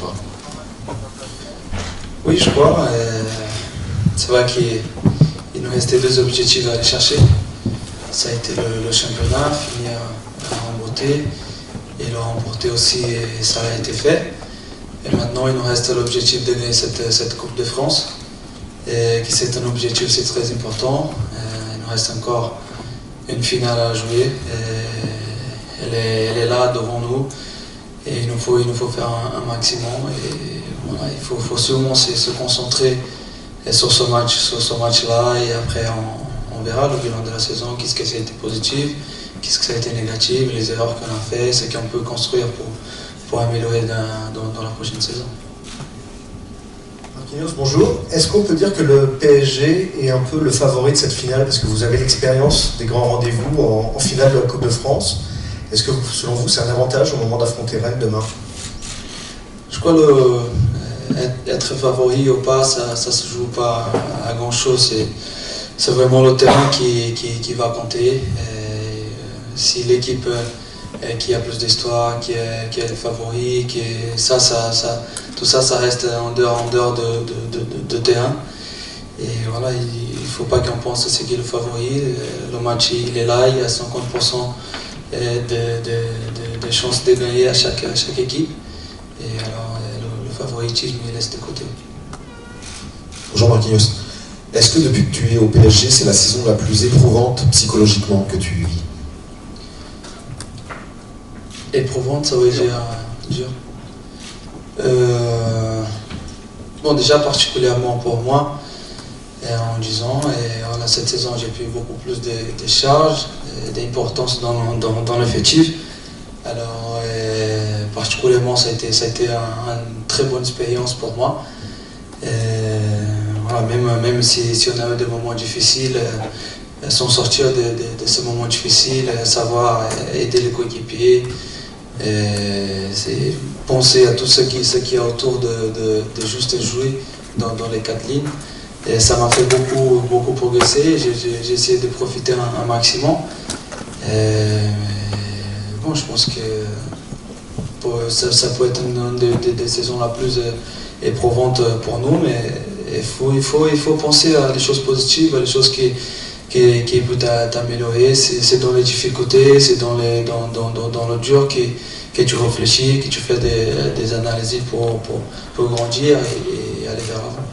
toi? Oui, je crois. C'est vrai qu'il nous restait deux objectifs à aller chercher. Ça a été le championnat, finir en beauté, et le remporter aussi, et ça a été fait. Et maintenant, il nous reste l'objectif de gagner cette Coupe de France, et qui c'est un objectif, c'est très important. Il nous reste encore une finale à jouer. Elle est là devant nous, et il nous faut faire un maximum. Et voilà, il faut sûrement se concentrer sur ce match-là, et après on verra le bilan de la saison, qu'est-ce que ça a été positif, qu'est-ce que ça a été négatif, les erreurs qu'on a fait, ce qu'on peut construire pour améliorer dans la prochaine saison. Marquinhos, bonjour. Est-ce qu'on peut dire que le PSG est un peu le favori de cette finale, parce que vous avez l'expérience des grands rendez-vous en finale de la Coupe de France? Est-ce que selon vous c'est un avantage au moment d'affronter Rennes demain? Je crois être favori ou pas, ça se joue pas à grand chose. C'est vraiment le terrain qui va compter. Et si l'équipe qui a plus d'histoire, qui est le favori, tout ça, ça reste en dehors de terrain. Et voilà, il ne faut pas qu'on pense à ce qui est le favori. Le match, il est là, il y a 50% de chances de gagner à chaque équipe. Et alors, le favoritisme, il laisse de côté. Bonjour Marquinhos. Est-ce que depuis que tu es au PSG, c'est la saison la plus éprouvante psychologiquement que tu vis? Éprouvante, ça veut dire dur. Bon, déjà particulièrement pour moi, en 10 ans, et voilà, cette saison j'ai pris beaucoup plus de charges, d'importance dans l'effectif. Alors, particulièrement, ça a été une très bonne expérience pour moi. Voilà, même si on a eu des moments difficiles, s'en sortir de ces moments difficiles, savoir aider les coéquipiers, c'est penser à tout ce qui est autour de juste jouer dans les 4 lignes. Et ça m'a fait beaucoup progresser. J'ai essayé de profiter un maximum. Bon, je pense que ça peut être une des saisons la plus éprouvante pour nous, mais il faut penser à des choses positives, à des choses qui peuvent t'améliorer. C'est dans les difficultés, c'est dans le dur que tu réfléchis, que tu fais des analyses pour grandir et aller vers l'avant.